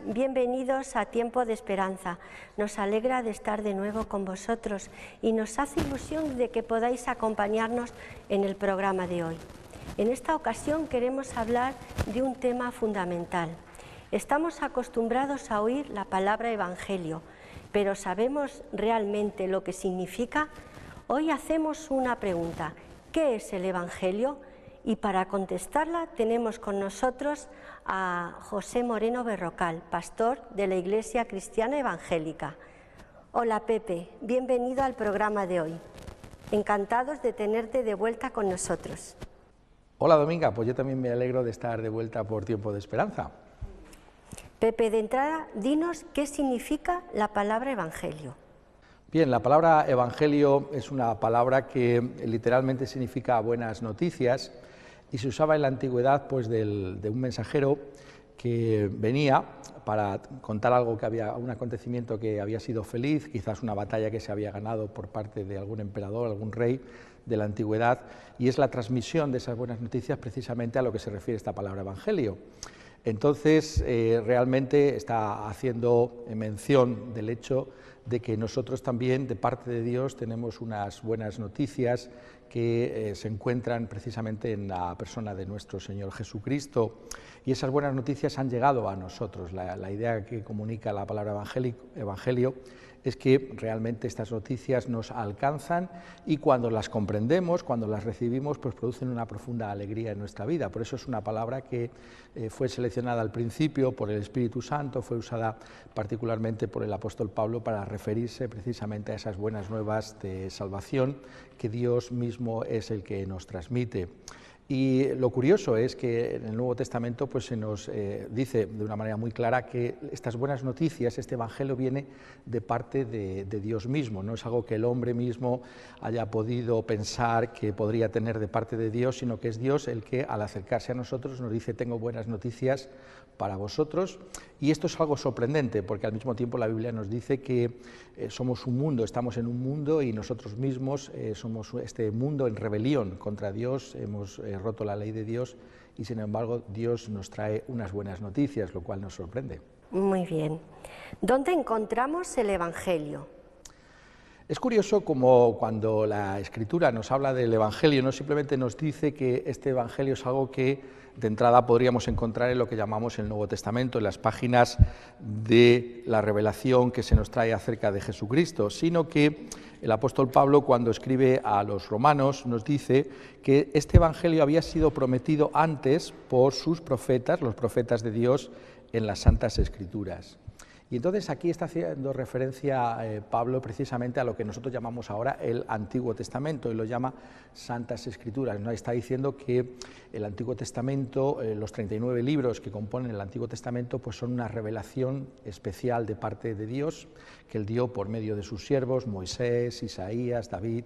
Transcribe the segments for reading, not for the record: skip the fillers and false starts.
Bienvenidos a Tiempo de Esperanza. Nos alegra de estar de nuevo con vosotros y nos hace ilusión de que podáis acompañarnos en el programa de hoy. En esta ocasión queremos hablar de un tema fundamental. Estamos acostumbrados a oír la palabra evangelio, pero ¿sabemos realmente lo que significa? Hoy hacemos una pregunta: ¿qué es el evangelio? Y para contestarla tenemos con nosotros a José Moreno Berrocal, pastor de la Iglesia Cristiana Evangélica. Hola Pepe, bienvenido al programa de hoy. Encantados de tenerte de vuelta con nosotros. Hola Dominga, pues yo también me alegro de estar de vuelta por Tiempo de Esperanza. Pepe, de entrada, dinos qué significa la palabra evangelio. Bien, la palabra evangelio es una palabra que literalmente significa buenas noticias y se usaba en la antigüedad pues, de un mensajero que venía para contar algo un acontecimiento que había sido feliz, quizás una batalla que se había ganado por parte de algún emperador, algún rey de la antigüedad, y es la transmisión de esas buenas noticias precisamente a lo que se refiere esta palabra evangelio. Entonces, realmente está haciendo mención del hecho de que nosotros también, de parte de Dios, tenemos unas buenas noticias que se encuentran precisamente en la persona de nuestro Señor Jesucristo, y esas buenas noticias han llegado a nosotros. La idea que comunica la palabra evangelio es que realmente estas noticias nos alcanzan y cuando las comprendemos, cuando las recibimos, pues producen una profunda alegría en nuestra vida. Por eso es una palabra que fue seleccionada al principio por el Espíritu Santo, fue usada particularmente por el apóstol Pablo para referirse precisamente a esas buenas nuevas de salvación que Dios mismo es el que nos transmite. Y lo curioso es que en el Nuevo Testamento pues, se nos dice de una manera muy clara que estas buenas noticias, este evangelio viene de parte de Dios mismo, no es algo que el hombre mismo haya podido pensar que podría tener de parte de Dios, sino que es Dios el que al acercarse a nosotros nos dice: tengo buenas noticias para vosotros. Y esto es algo sorprendente porque al mismo tiempo la Biblia nos dice que somos un mundo, estamos en un mundo y nosotros mismos somos este mundo en rebelión contra Dios, hemos roto la ley de Dios y sin embargo Dios nos trae unas buenas noticias, lo cual nos sorprende. Muy bien. ¿Dónde encontramos el evangelio? Es curioso como cuando la Escritura nos habla del Evangelio, no simplemente nos dice que este Evangelio es algo que de entrada podríamos encontrar en lo que llamamos el Nuevo Testamento, en las páginas de la revelación que se nos trae acerca de Jesucristo, sino que el apóstol Pablo, cuando escribe a los romanos, nos dice que este Evangelio había sido prometido antes por sus profetas, los profetas de Dios, en las Santas Escrituras. Y entonces aquí está haciendo referencia Pablo precisamente a lo que nosotros llamamos ahora el Antiguo Testamento, y lo llama Santas Escrituras. ¿No? Está diciendo que el Antiguo Testamento, los 39 libros que componen el Antiguo Testamento, pues son una revelación especial de parte de Dios, que Él dio por medio de sus siervos, Moisés, Isaías, David,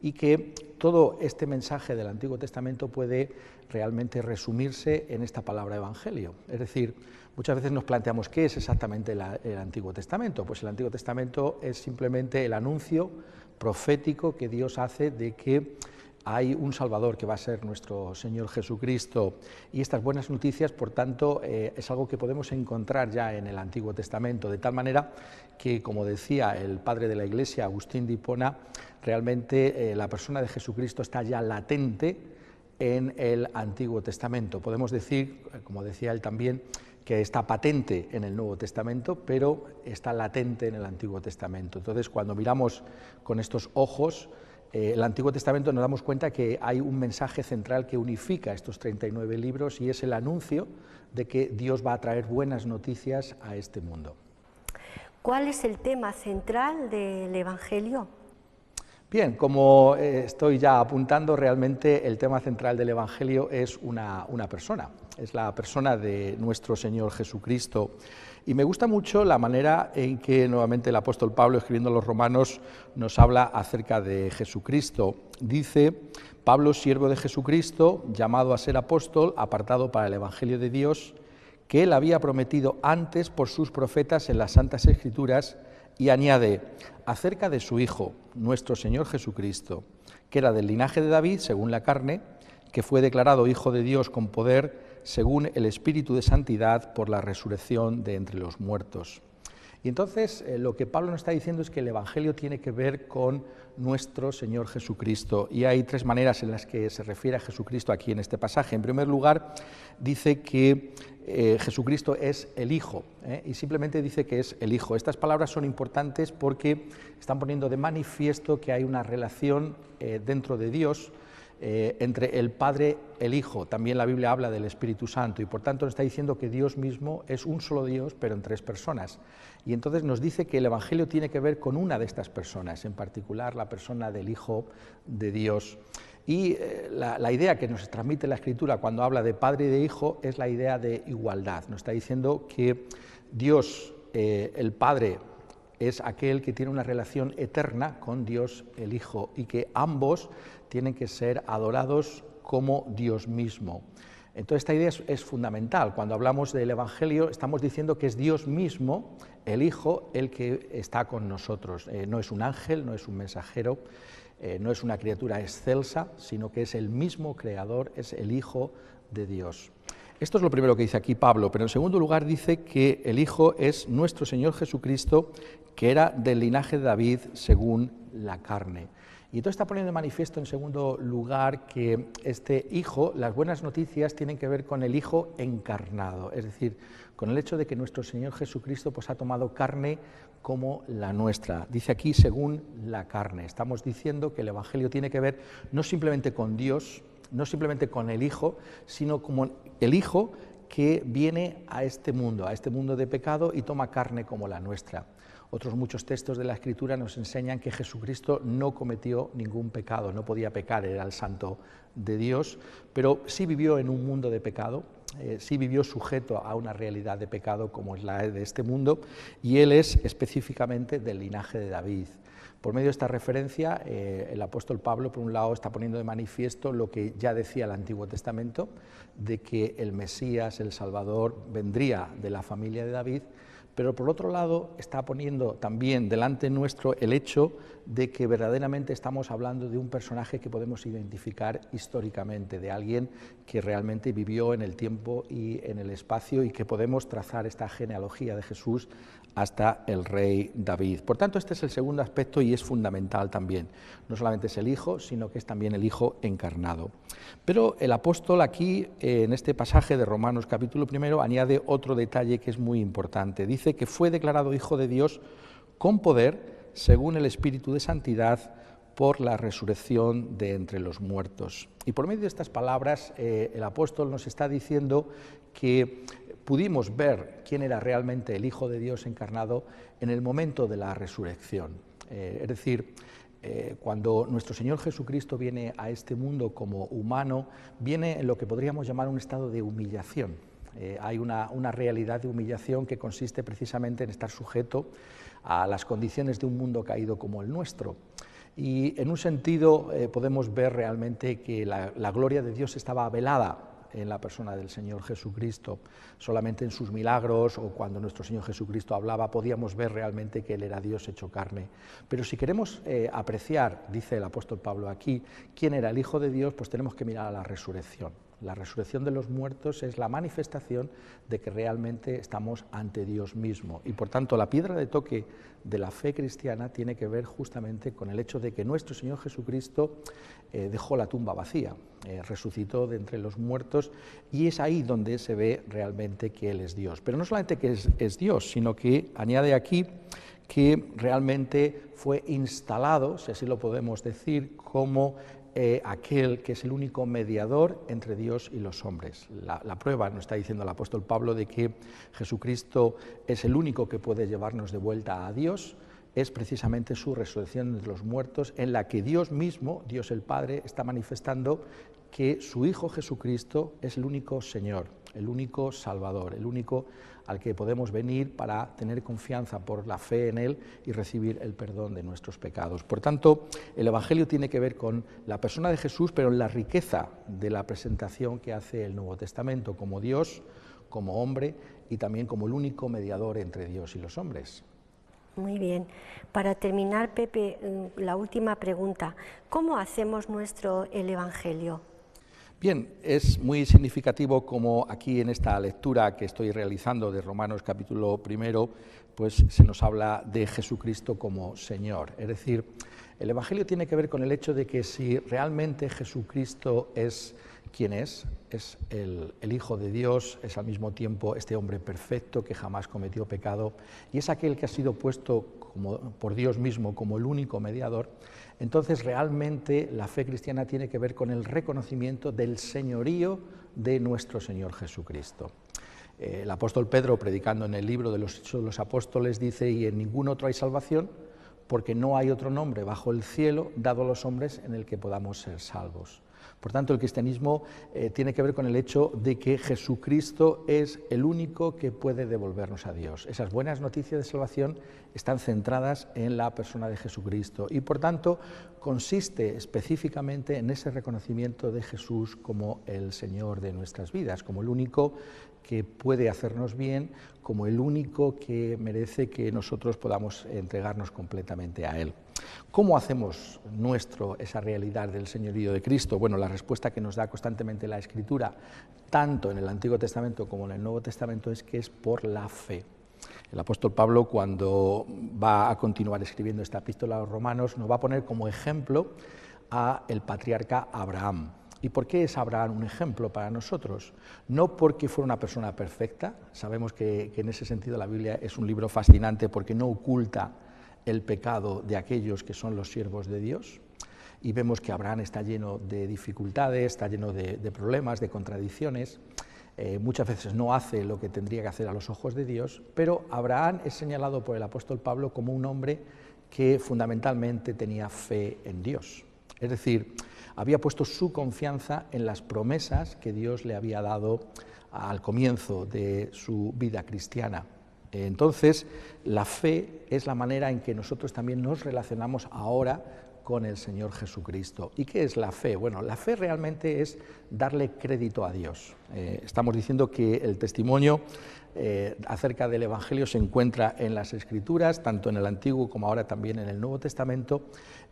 y que todo este mensaje del Antiguo Testamento puede realmente resumirse en esta palabra evangelio. Es decir, muchas veces nos planteamos qué es exactamente el Antiguo Testamento. Pues el Antiguo Testamento es simplemente el anuncio profético que Dios hace de que hay un Salvador que va a ser nuestro Señor Jesucristo, y estas buenas noticias, por tanto, es algo que podemos encontrar ya en el Antiguo Testamento, de tal manera que, como decía el padre de la Iglesia, Agustín de Hipona, realmente la persona de Jesucristo está ya latente en el Antiguo Testamento. Podemos decir, como decía él también, que está patente en el Nuevo Testamento, pero está latente en el Antiguo Testamento. Entonces, cuando miramos con estos ojos el Antiguo Testamento, nos damos cuenta que hay un mensaje central que unifica estos 39 libros y es el anuncio de que Dios va a traer buenas noticias a este mundo. ¿Cuál es el tema central del evangelio? Bien, como estoy ya apuntando, realmente el tema central del evangelio es una persona, es la persona de nuestro Señor Jesucristo. Y me gusta mucho la manera en que nuevamente el apóstol Pablo, escribiendo a los romanos, nos habla acerca de Jesucristo. Dice: Pablo, siervo de Jesucristo, llamado a ser apóstol, apartado para el evangelio de Dios, que él había prometido antes por sus profetas en las Santas Escrituras, y añade: acerca de su Hijo, nuestro Señor Jesucristo, que era del linaje de David, según la carne, que fue declarado Hijo de Dios con poder según el Espíritu de Santidad por la resurrección de entre los muertos. Y entonces lo que Pablo nos está diciendo es que el Evangelio tiene que ver con nuestro Señor Jesucristo. Y hay tres maneras en las que se refiere a Jesucristo aquí en este pasaje. En primer lugar, dice que Jesucristo es el Hijo, y simplemente dice que es el Hijo. Estas palabras son importantes porque están poniendo de manifiesto que hay una relación dentro de Dios entre el Padre y el Hijo. También la Biblia habla del Espíritu Santo y por tanto nos está diciendo que Dios mismo es un solo Dios, pero en tres personas. Y entonces nos dice que el Evangelio tiene que ver con una de estas personas, en particular la persona del Hijo de Dios. Y la idea que nos transmite la Escritura cuando habla de Padre y de Hijo es la idea de igualdad. Nos está diciendo que Dios, el Padre, es aquel que tiene una relación eterna con Dios el Hijo y que ambos tienen que ser adorados como Dios mismo. Entonces esta idea es fundamental. Cuando hablamos del Evangelio estamos diciendo que es Dios mismo, el Hijo, el que está con nosotros. No es un ángel, no es un mensajero, no es una criatura excelsa, sino que es el mismo Creador, es el Hijo de Dios. Esto es lo primero que dice aquí Pablo, pero en segundo lugar dice que el Hijo es nuestro Señor Jesucristo, que era del linaje de David según la carne. Y entonces está poniendo de manifiesto en segundo lugar que este Hijo, las buenas noticias tienen que ver con el Hijo encarnado, es decir, con el hecho de que nuestro Señor Jesucristo pues, ha tomado carne como la nuestra. Dice aquí según la carne. Estamos diciendo que el Evangelio tiene que ver no simplemente con Dios, no simplemente con el Hijo, sino como el Hijo que viene a este mundo de pecado y toma carne como la nuestra. Otros muchos textos de la Escritura nos enseñan que Jesucristo no cometió ningún pecado, no podía pecar, era el santo de Dios, pero sí vivió en un mundo de pecado, sí vivió sujeto a una realidad de pecado como es la de este mundo, y él es específicamente del linaje de David. Por medio de esta referencia, el apóstol Pablo, por un lado, está poniendo de manifiesto lo que ya decía el Antiguo Testamento, de que el Mesías, el Salvador, vendría de la familia de David, pero por otro lado está poniendo también delante nuestro el hecho de que verdaderamente estamos hablando de un personaje que podemos identificar históricamente, de alguien que realmente vivió en el tiempo y en el espacio y que podemos trazar esta genealogía de Jesús hasta el rey David. Por tanto, este es el segundo aspecto y es fundamental también. No solamente es el Hijo, sino que es también el Hijo encarnado. Pero el apóstol aquí, en este pasaje de Romanos capítulo 1, añade otro detalle que es muy importante. Dice que fue declarado Hijo de Dios con poder, según el Espíritu de Santidad, por la resurrección de entre los muertos. Y por medio de estas palabras, el apóstol nos está diciendo que pudimos ver quién era realmente el Hijo de Dios encarnado en el momento de la resurrección. Es decir, cuando nuestro Señor Jesucristo viene a este mundo como humano, viene en lo que podríamos llamar un estado de humillación. Hay una realidad de humillación que consiste precisamente en estar sujeto a las condiciones de un mundo caído como el nuestro. Y en un sentido podemos ver realmente que la gloria de Dios estaba velada en la persona del Señor Jesucristo. Solamente en sus milagros o cuando nuestro Señor Jesucristo hablaba podíamos ver realmente que Él era Dios hecho carne. Pero si queremos apreciar, dice el apóstol Pablo aquí, quién era el Hijo de Dios, pues tenemos que mirar a la resurrección. La resurrección de los muertos es la manifestación de que realmente estamos ante Dios mismo. Y por tanto la piedra de toque de la fe cristiana tiene que ver justamente con el hecho de que nuestro Señor Jesucristo dejó la tumba vacía, resucitó de entre los muertos y es ahí donde se ve realmente que Él es Dios. Pero no solamente que es Dios, sino que añade aquí que realmente fue instalado, si así lo podemos decir, como aquel que es el único mediador entre Dios y los hombres. La prueba nos está diciendo el apóstol Pablo de que Jesucristo es el único que puede llevarnos de vuelta a Dios, es precisamente su resurrección de los muertos, en la que Dios mismo, Dios el Padre, está manifestando que su Hijo Jesucristo es el único Señor, el único Salvador, el único al que podemos venir para tener confianza por la fe en Él y recibir el perdón de nuestros pecados. Por tanto, el Evangelio tiene que ver con la persona de Jesús, pero en la riqueza de la presentación que hace el Nuevo Testamento como Dios, como hombre y también como el único mediador entre Dios y los hombres. Muy bien. Para terminar, Pepe, la última pregunta. ¿Cómo hacemos nuestro el Evangelio? Bien, es muy significativo como aquí en esta lectura que estoy realizando de Romanos capítulo 1, pues se nos habla de Jesucristo como Señor. Es decir, el Evangelio tiene que ver con el hecho de que si realmente Jesucristo es quien es el Hijo de Dios, es al mismo tiempo este hombre perfecto que jamás cometió pecado y es aquel que ha sido puesto por Dios mismo como el único mediador, entonces realmente la fe cristiana tiene que ver con el reconocimiento del señorío de nuestro Señor Jesucristo. El apóstol Pedro, predicando en el libro de los Hechos de los Apóstoles, dice: y en ningún otro hay salvación, porque no hay otro nombre bajo el cielo dado a los hombres en el que podamos ser salvos. Por tanto, el cristianismo tiene que ver con el hecho de que Jesucristo es el único que puede devolvernos a Dios. Esas buenas noticias de salvación están centradas en la persona de Jesucristo y, por tanto, consiste específicamente en ese reconocimiento de Jesús como el Señor de nuestras vidas, como el único que puede hacernos bien, como el único que merece que nosotros podamos entregarnos completamente a Él. ¿Cómo hacemos esa realidad del señorío de Cristo? Bueno, la respuesta que nos da constantemente la Escritura, tanto en el Antiguo Testamento como en el Nuevo Testamento, es que es por la fe. El apóstol Pablo, cuando va a continuar escribiendo esta epístola a los romanos, nos va a poner como ejemplo al patriarca Abraham. ¿Y por qué es Abraham un ejemplo para nosotros? No porque fuera una persona perfecta, sabemos que en ese sentido la Biblia es un libro fascinante porque no oculta el pecado de aquellos que son los siervos de Dios, y vemos que Abraham está lleno de dificultades, está lleno de problemas, de contradicciones, muchas veces no hace lo que tendría que hacer a los ojos de Dios, pero Abraham es señalado por el apóstol Pablo como un hombre que fundamentalmente tenía fe en Dios, es decir, había puesto su confianza en las promesas que Dios le había dado al comienzo de su vida cristiana. Entonces, la fe es la manera en que nosotros también nos relacionamos ahora con el Señor Jesucristo. ¿Y qué es la fe? Bueno, la fe realmente es darle crédito a Dios. Estamos diciendo que el testimonio acerca del Evangelio se encuentra en las Escrituras, tanto en el Antiguo como ahora también en el Nuevo Testamento,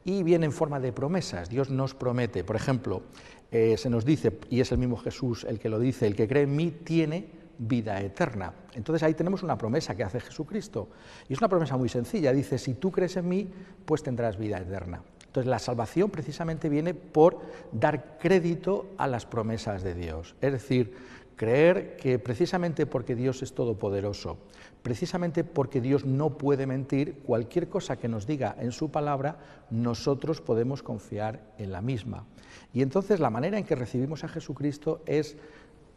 y viene en forma de promesas. Dios nos promete, por ejemplo, se nos dice, y es el mismo Jesús el que lo dice: el que cree en mí tiene vida eterna. Entonces ahí tenemos una promesa que hace Jesucristo, y es una promesa muy sencilla, dice: si tú crees en mí, pues tendrás vida eterna. Entonces la salvación precisamente viene por dar crédito a las promesas de Dios, es decir, creer que precisamente porque Dios es todopoderoso, precisamente porque Dios no puede mentir, cualquier cosa que nos diga en su palabra, nosotros podemos confiar en la misma. Y entonces la manera en que recibimos a Jesucristo es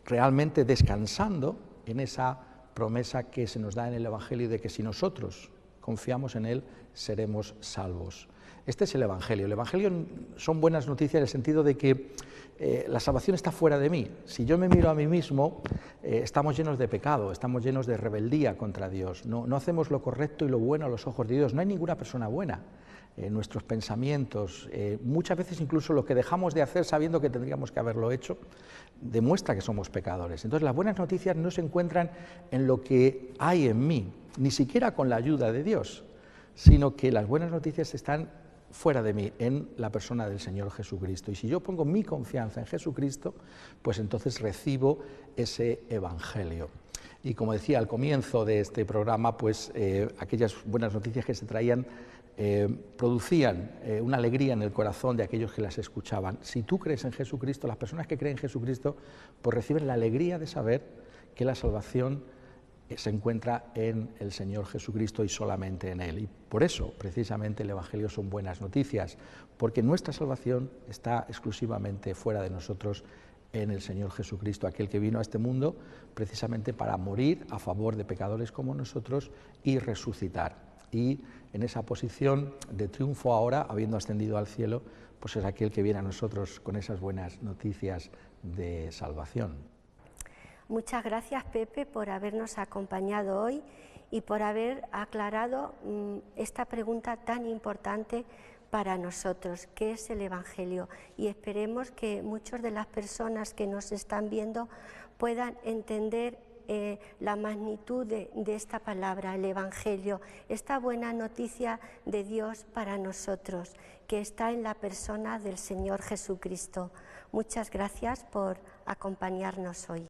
realmente descansando en esa promesa que se nos da en el Evangelio de que si nosotros confiamos en Él, seremos salvos. Este es el Evangelio. El Evangelio son buenas noticias en el sentido de que la salvación está fuera de mí. Si yo me miro a mí mismo, estamos llenos de pecado, estamos llenos de rebeldía contra Dios. No hacemos lo correcto y lo bueno a los ojos de Dios. No hay ninguna persona buena. Nuestros pensamientos, muchas veces incluso lo que dejamos de hacer sabiendo que tendríamos que haberlo hecho, demuestra que somos pecadores. Entonces las buenas noticias no se encuentran en lo que hay en mí, ni siquiera con la ayuda de Dios, sino que las buenas noticias están fuera de mí, en la persona del Señor Jesucristo. Y si yo pongo mi confianza en Jesucristo, pues entonces recibo ese Evangelio. Y como decía al comienzo de este programa, pues aquellas buenas noticias que se traían producían una alegría en el corazón de aquellos que las escuchaban. Si tú crees en Jesucristo, las personas que creen en Jesucristo, pues reciben la alegría de saber que la salvación se encuentra en el Señor Jesucristo y solamente en Él. Y por eso, precisamente, el Evangelio son buenas noticias, porque nuestra salvación está exclusivamente fuera de nosotros, en el Señor Jesucristo, aquel que vino a este mundo precisamente para morir a favor de pecadores como nosotros y resucitar. Y en esa posición de triunfo ahora, habiendo ascendido al cielo, pues es aquel que viene a nosotros con esas buenas noticias de salvación. Muchas gracias, Pepe, por habernos acompañado hoy y por haber aclarado esta pregunta tan importante para nosotros, ¿qué es el Evangelio? Y esperemos que muchas de las personas que nos están viendo puedan entender la magnitud de esta palabra, el Evangelio, esta buena noticia de Dios para nosotros, que está en la persona del Señor Jesucristo. Muchas gracias por acompañarnos hoy.